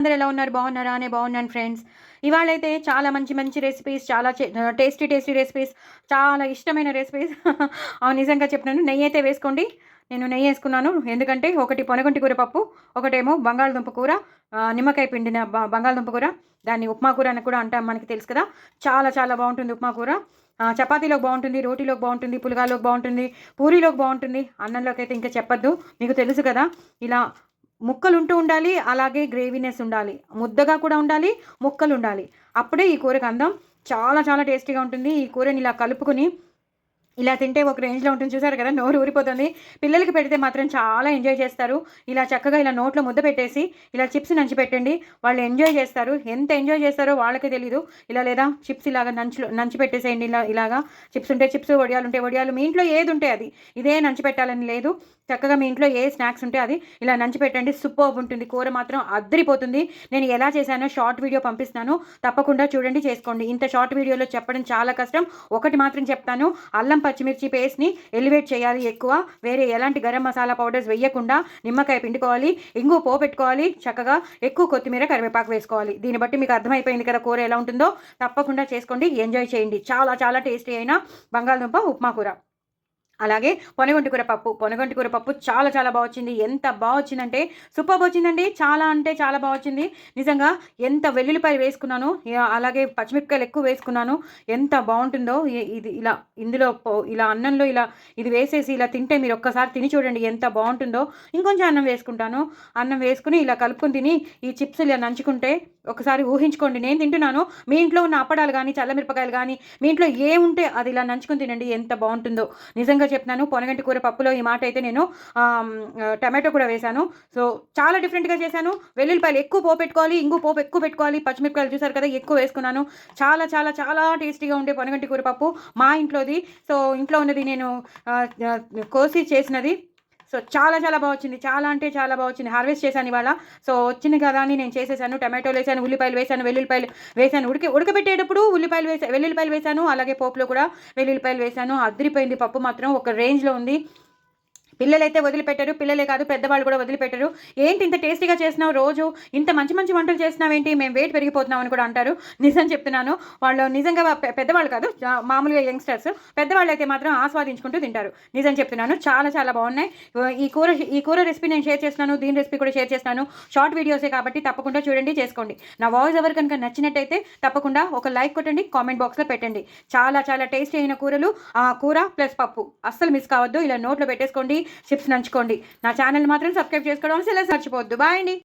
అందరూ ఎలా ఉన్నారు? బాగున్నారా? నేను బాగున్నాను ఫ్రెండ్స్. ఇవాళైతే చాలా మంచి మంచి రెసిపీస్, చాలా టేస్టీ టేస్టీ రెసిపీస్, చాలా ఇష్టమైన రెసిపీస్. అవును, నిజంగా చెప్తున్నాను. నెయ్యి అయితే వేసుకోండి. నేను నెయ్యి వేసుకున్నాను. ఎందుకంటే ఒకటి పొనగంటి కూర పప్పు, ఒకటేమో బంగాళదుంప కూర, నిమ్మకాయ పిండిన బంగాళదుంప కూర. దాన్ని ఉప్మా కూర అని కూడా అంటాం, మనకి తెలుసు కదా. చాలా చాలా బాగుంటుంది ఉప్మా కూర. చపాతీలోకి బాగుంటుంది, రోటీలోకి బాగుంటుంది, పులగాలోకి బాగుంటుంది, పూరీలోకి బాగుంటుంది, అన్నంలోకి అయితే ఇంకా చెప్పొద్దు. మీకు తెలుసు కదా. ఇలా ముక్కలుంటూ ఉండాలి. అలాగే గ్రేవీనెస్ ఉండాలి. ముద్దగా కూడా ఉండాలి, ముక్కలుండాలి. అప్పుడే ఈ కూరకు అందం. చాలా చాలా టేస్టీగా ఉంటుంది. ఈ కూరని ఇలా కలుపుకొని ఇలా తింటే ఒక రేంజ్‌లో ఉంటుంది. చూసారు కదా, నోరు ఊరిపోతుంది. పిల్లలకి పెడితే మాత్రం చాలా ఎంజాయ్ చేస్తారు. ఇలా చక్కగా ఇలా నోట్లో ముద్ద పెట్టేసి ఇలా చిప్స్ నంచి పెట్టండి. వాళ్ళు ఎంజాయ్ చేస్తారు. ఎంత ఎంజాయ్ చేస్తారో వాళ్ళకే తెలీదు. ఇలా లేదా చిప్స్ ఇలాగా నంచి పెట్టేసేయండి. ఇలాగా చిప్స్ ఉంటే చిప్స్, వడియాలు ఉంటే వడియాలు, మీ ఇంట్లో ఏది ఉంటే అది. ఇదే నంచి పెట్టాలని లేదు. చక్కగా మీ ఇంట్లో ఏ స్నాక్స్ ఉంటే అది ఇలా నంచి పెట్టండి. సూపర్బ్ ఉంటుంది. కూర మాత్రం అద్దరిపోతుంది. నేను ఎలా చేశానో షార్ట్ వీడియో పంపిస్తాను. తప్పకుండా చూడండి, చేసుకోండి. ఇంత షార్ట్ వీడియోలో చెప్పడం చాలా కష్టం. ఒకటి మాత్రం చెప్తాను. అల్లం పచ్చిమిర్చి పేస్ట్ని ఎలివేట్ చేయాలి ఎక్కువ. వేరే ఎలాంటి గరం మసాలా పౌడర్స్ వేయకుండా నిమ్మకాయ పిండుకోవాలి, ఇంగు పోపెట్టుకోవాలి, చక్కగా ఎక్కువ కొత్తిమీర కరివేపాకు వేసుకోవాలి. దీన్ని బట్టి మీకు అర్థమైపోయింది కదా కూర ఎలా ఉంటుందో. తప్పకుండా చేసుకోండి, ఎంజాయ్ చేయండి. చాలా చాలా టేస్టీ అయిన బంగాళదుంప ఉప్మా కూర. అలాగే పొనగంటి కూర పప్పు. పొనగంటి కూర పప్పు చాలా చాలా బాగా వచ్చింది. ఎంత బాగా వచ్చిందంటే సూపర్బ్ వచ్చిందండి. చాలా అంటే చాలా బాగా వచ్చింది నిజంగా. ఎంత వెల్లుల్లిపాయలు వేసుకున్నాను, అలాగే పచ్చిమిరపకాయలు ఎక్కువ వేసుకున్నాను. ఎంత బాగుంటుందో ఇది. ఇలా ఇందులో ఇలా అన్నంలో ఇలా ఇది వేసేసి ఇలా తింటే మీరు ఒక్కసారి తిని చూడండి ఎంత బాగుంటుందో. ఇంకొంచెం అన్నం వేసుకుంటాను. అన్నం వేసుకుని ఇలా కలుపుకొని తిని ఈ చిప్స్ ఇలా నంచుకుంటే ఒకసారి ఊహించుకోండి. నేను తింటున్నాను, మీ ఇంట్లో ఉన్న అప్పడాలు కానీ, చల్లమిరపకాయలు కానీ, మీ ఇంట్లో ఏముంటే అది ఇలా నంచుకొని తినండి. ఎంత బాగుంటుందో నిజంగా చెప్తున్నాను. పొనగంటి కూర పప్పులో ఈ మాట అయితే నేను టమాటో కూడా వేశాను. సో చాలా డిఫరెంట్గా చేశాను. వెల్లుల్లిపాయలు ఎక్కువ పోపెట్టుకోవాలి, ఇంగు పోపు ఎక్కువ పెట్టుకోవాలి, పచ్చిమిరపకాయలు చూసారు కదా ఎక్కువ వేసుకున్నాను. చాలా చాలా చాలా టేస్టీగా ఉండే పొనగంటి కూర పప్పు మా ఇంట్లోది. సో ఇంట్లో ఉన్నది నేను కోసి చేసినది. సో చాలా చాలా బాగా వచ్చింది. చాలా అంటే చాలా బాగా వచ్చింది. హార్వెస్ట్ చేశాను ఇవాళ. సో వచ్చింది కదా అని నేను చేసేసాను. టమాటోలు వేసాను, ఉల్లిపాయలు వేసాను, వెల్లుల్లిపాయలు వేసాను. ఉడకబెట్టేటప్పుడు వెల్లుల్లిపాయలు వేసాను. అలాగే పోపులో కూడా వెల్లుల్లిపాయలు వేసాను. అదిరిపోయింది. పప్పు మాత్రం ఒక రేంజ్లో ఉంది. పిల్లలైతే వదిలిపెట్టరు. పిల్లలే కాదు, పెద్దవాళ్ళు కూడా వదిలిపెట్టరు. ఏంటి ఇంత టేస్టీగా చేసినావు, రోజు ఇంత మంచి మంచి వంటలు చేసినావేంటి, మేము వెయిట్ పెరిగిపోతున్నాం అని కూడా అంటారు. నిజం చెప్తున్నాను. వాళ్ళు నిజంగా పెద్దవాళ్ళు కాదు, మామూలుగా యంగ్స్టర్స్. పెద్దవాళ్ళు అయితే మాత్రం ఆస్వాదించుకుంటూ తింటారు. నిజం చెప్తున్నాను. చాలా చాలా బాగున్నాయి. ఈ కూర రెసిపీ నేను షేర్ చేస్తున్నాను. దీని రెసిపీ కూడా షేర్ చేస్తాను. షార్ట్ వీడియోసే కాబట్టి తప్పకుండా చూడండి, చేసుకోండి. నా వాయిస్ ఎవరు కనుక నచ్చినట్టయితే తప్పకుండా ఒక లైక్ కొట్టండి, కామెంట్ బాక్స్లో పెట్టండి. చాలా చాలా టేస్టీ అయిన కూరలు, కూర ప్లస్ పప్పు అస్సలు మిస్ కావద్దు. ఇలా నోట్లో పెట్టేసుకోండి, చిప్స్ నంచుకోండి. నా ఛానల్ మాత్రం సబ్స్క్రైబ్ చేసుకోవడం అసలు మర్చిపోవద్దు. బాయ్ అండి.